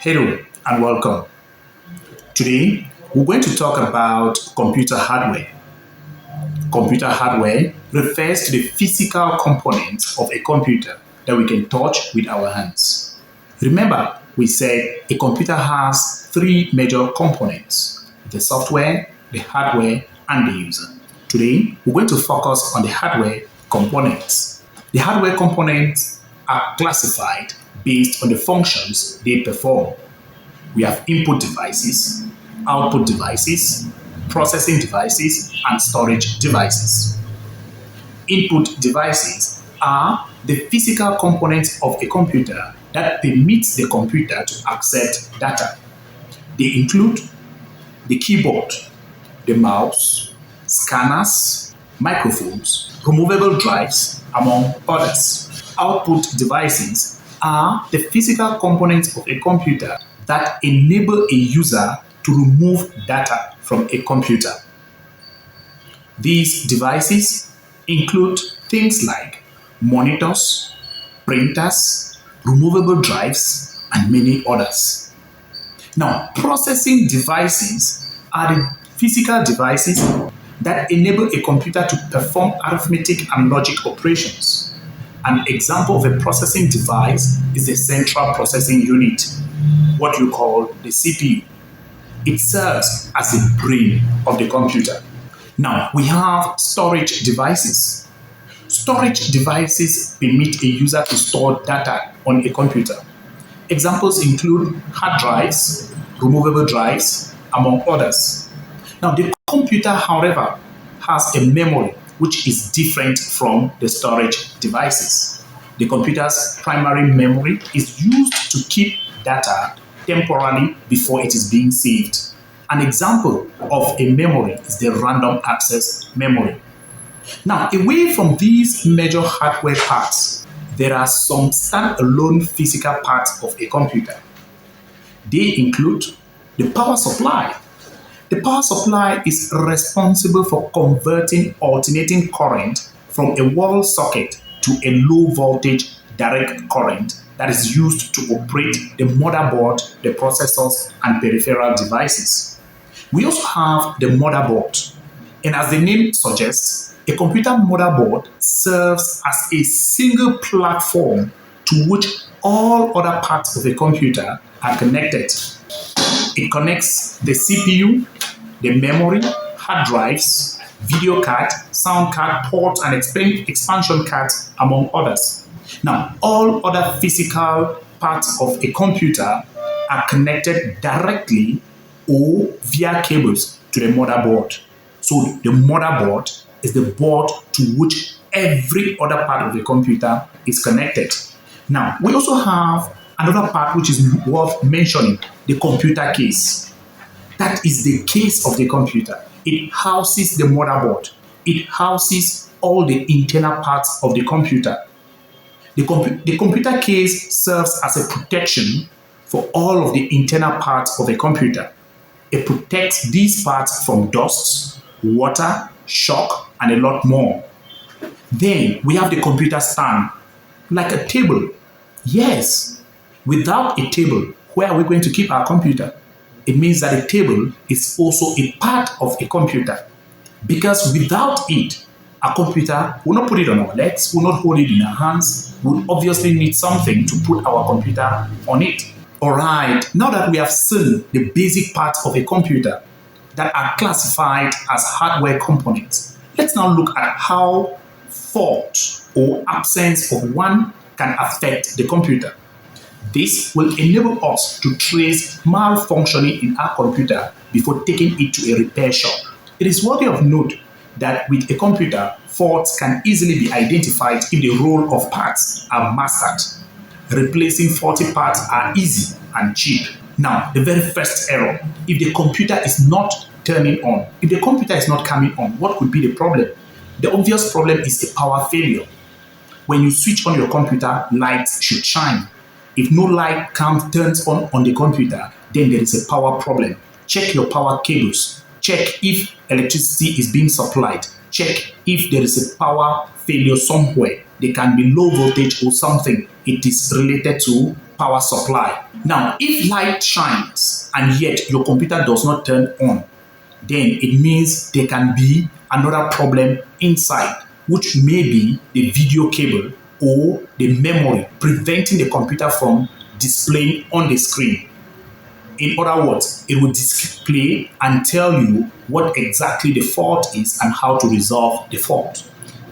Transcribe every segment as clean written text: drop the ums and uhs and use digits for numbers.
Hello and welcome. Today, we're going to talk about computer hardware. Computer hardware refers to the physical components of a computer that we can touch with our hands. Remember, we said a computer has three major components: the software, the hardware, and the user. Today, we're going to focus on the hardware components. The hardware components are classified based on the functions they perform. We have input devices, output devices, processing devices, and storage devices. Input devices are the physical components of a computer that permits the computer to accept data. They include the keyboard, the mouse, scanners, microphones, removable drives, among others. Output devices are the physical components of a computer that enable a user to remove data from a computer. These devices include things like monitors, printers, removable drives, and many others. Now, processing devices are the physical devices that enable a computer to perform arithmetic and logic operations. An example of a processing device is the central processing unit, what you call the CPU. It serves as the brain of the computer. Now, we have storage devices. Storage devices permit a user to store data on a computer. Examples include hard drives, removable drives, among others. Now, the computer, however, has a memory which is different from the storage devices. The computer's primary memory is used to keep data temporarily before it is being saved. An example of a memory is the random access memory. Now, away from these major hardware parts, there are some standalone physical parts of a computer. They include the power supply. The power supply is responsible for converting alternating current from a wall socket to a low voltage direct current that is used to operate the motherboard, the processors, and peripheral devices. We also have the motherboard. And as the name suggests, a computer motherboard serves as a single platform to which all other parts of the computer are connected. It connects the CPU, the memory, hard drives, video card, sound card, port, and expansion cards, among others. Now, all other physical parts of a computer are connected directly or via cables to the motherboard. So the motherboard is the board to which every other part of the computer is connected. Now, we also have another part which is worth mentioning, the computer case. That is the case of the computer. It houses the motherboard. It houses all the internal parts of the computer. The computer case serves as a protection for all of the internal parts of a computer. It protects these parts from dust, water, shock, and a lot more. Then we have the computer stand, like a table. Yes, without a table, where are we going to keep our computer? It means that a table is also a part of a computer. Because without it, a computer will not put it on our legs, will not hold it in our hands, will obviously need something to put our computer on it. Alright, now that we have seen the basic parts of a computer that are classified as hardware components, let's now look at how fault or absence of one can affect the computer. This will enable us to trace malfunctioning in our computer before taking it to a repair shop. It is worthy of note that with a computer, faults can easily be identified if the role of parts are mastered. Replacing faulty parts are easy and cheap. Now, the very first error, if the computer is not turning on, if the computer is not coming on, what could be the problem? The obvious problem is a power failure. When you switch on your computer, lights should shine. If no light turns on the computer, then there is a power problem. Check your power cables. Check if electricity is being supplied. Check if there is a power failure somewhere. There can be low voltage or something. It is related to power supply. Now, if light shines and yet your computer does not turn on, then it means there can be another problem inside, which may be the video cable or the memory preventing the computer from displaying on the screen. In other words, it will display and tell you what exactly the fault is and how to resolve the fault.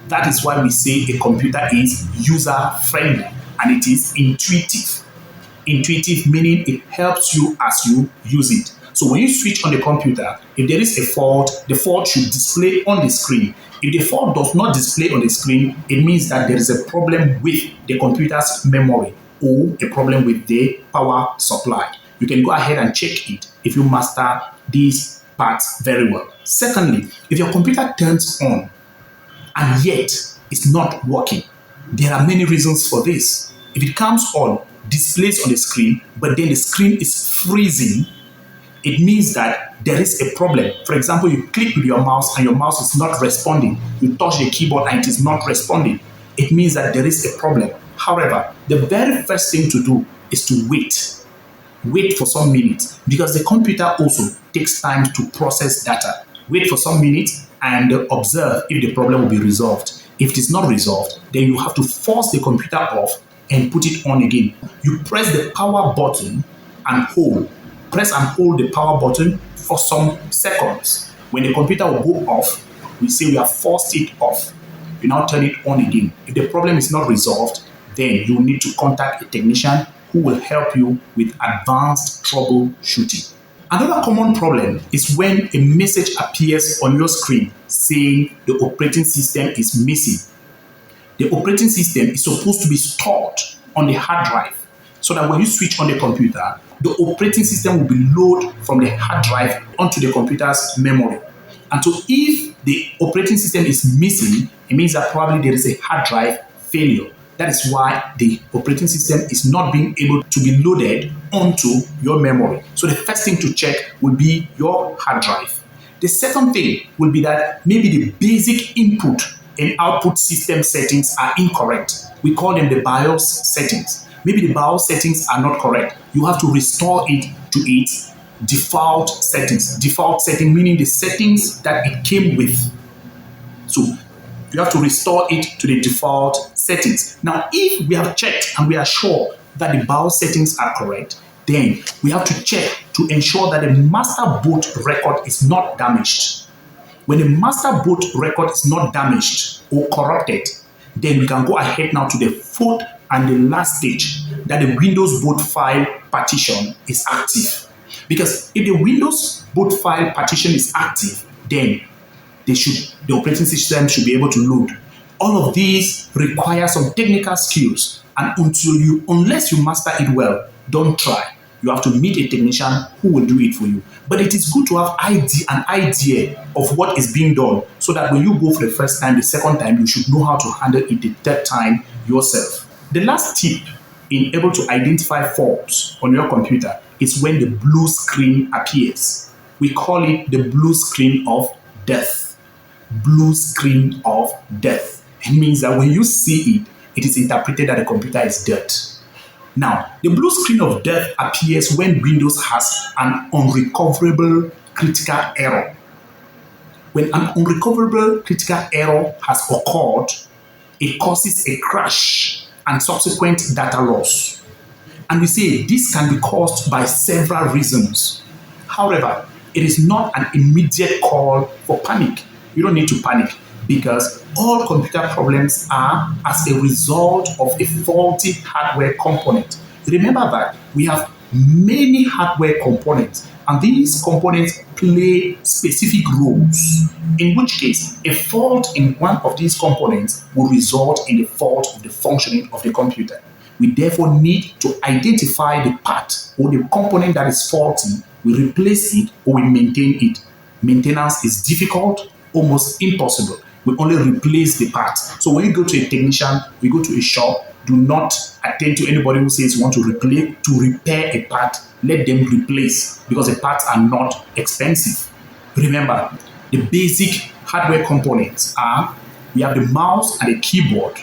That is why we say a computer is user-friendly and it is intuitive. Intuitive meaning it helps you as you use it. So when you switch on the computer, if there is a fault, the fault should display on the screen. If the fault does not display on the screen, it means that there is a problem with the computer's memory or a problem with the power supply. You can go ahead and check it if you master these parts very well. Secondly, if your computer turns on and yet it's not working, there are many reasons for this. If it comes on, displays on the screen, but then the screen is freezing, it means that there is a problem. For example, you click with your mouse and your mouse is not responding. You touch the keyboard and it is not responding. It means that there is a problem. However, the very first thing to do is to wait. Wait for some minutes because the computer also takes time to process data. Wait for some minutes and observe if the problem will be resolved. If it is not resolved, then you have to force the computer off and put it on again. You press the power button and hold. Press and hold the power button for some seconds. When the computer will go off, we say we have forced it off. You now turn it on again. If the problem is not resolved, then you will need to contact a technician who will help you with advanced troubleshooting. Another common problem is when a message appears on your screen saying the operating system is missing. The operating system is supposed to be stored on the hard drive so that when you switch on the computer, the operating system will be loaded from the hard drive onto the computer's memory. And so if the operating system is missing, it means that probably there is a hard drive failure. That is why the operating system is not being able to be loaded onto your memory. So the first thing to check will be your hard drive. The second thing will be that maybe the basic input and output system settings are incorrect. We call them the BIOS settings. Maybe the BIOS settings are not correct. You have to restore it to its default settings. Default setting meaning the settings that it came with. So you have to restore it to the default settings. Now, if we have checked and we are sure that the BIOS settings are correct, then we have to check to ensure that the master boot record is not damaged. When the master boot record is not damaged or corrupted, then we can go ahead now to the fourth and the last stage, that the Windows boot file partition is active. Because if the Windows boot file partition is active, then the operating system should be able to load. All of these require some technical skills, and unless you master it well, don't try. You have to meet a technician who will do it for you. But it is good to have an idea of what is being done so that when you go for the first time, the second time, you should know how to handle it the third time yourself. The last tip in able to identify faults on your computer is when the blue screen appears. We call it the blue screen of death. Blue screen of death. It means that when you see it, it is interpreted that the computer is dead. Now, the blue screen of death appears when Windows has an unrecoverable critical error. When an unrecoverable critical error has occurred, it causes a crash and subsequent data loss. And we say this can be caused by several reasons. However, it is not an immediate call for panic. You don't need to panic because all computer problems are as a result of a faulty hardware component. Remember that we have many hardware components, and these components play specific roles, in which case a fault in one of these components will result in the fault of the functioning of the computer. We therefore need to identify the part or the component that is faulty. We replace it or we maintain it. Maintenance is difficult, almost impossible. We only replace the part. So when you go to a technician, you go to a shop, do not attend to anybody who says you want to repair a part. Let them replace because the parts are not expensive. Remember, the basic hardware components are we have the mouse and the keyboard.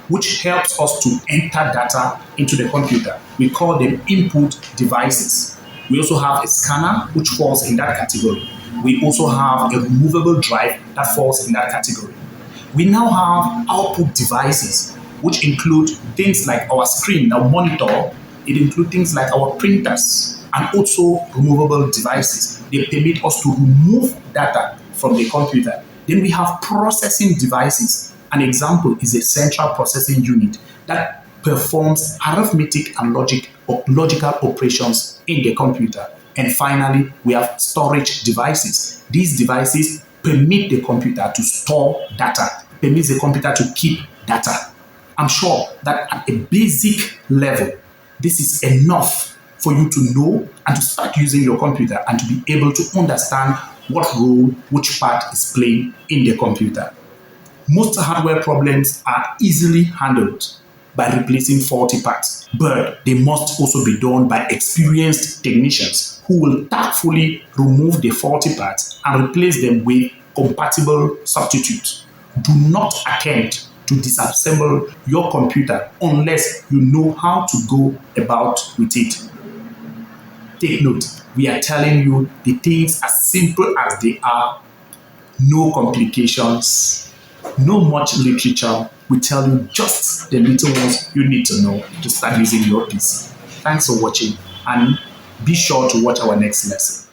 which helps us to enter data into the computer. We call them input devices. We also have a scanner, which falls in that category. We also have a removable drive that falls in that category. We now have output devices, which include things like our screen, our monitor. It includes things like our printers and also removable devices. They permit us to remove data from the computer. Then we have processing devices. An example is a central processing unit that performs arithmetic and logical operations in the computer. And finally, we have storage devices. These devices permit the computer to store data, permits the computer to keep data. I'm sure that at a basic level, this is enough for you to know and to start using your computer and to be able to understand what role which part is playing in the computer. Most hardware problems are easily handled by replacing faulty parts, but they must also be done by experienced technicians who will tactfully remove the faulty parts and replace them with compatible substitutes. Do not attempt to disassemble your computer unless you know how to go about with it. Take note, we are telling you the things as simple as they are, no complications, no much literature. We tell you just the little ones you need to know to start using your PC. Thanks for watching, and be sure to watch our next lesson.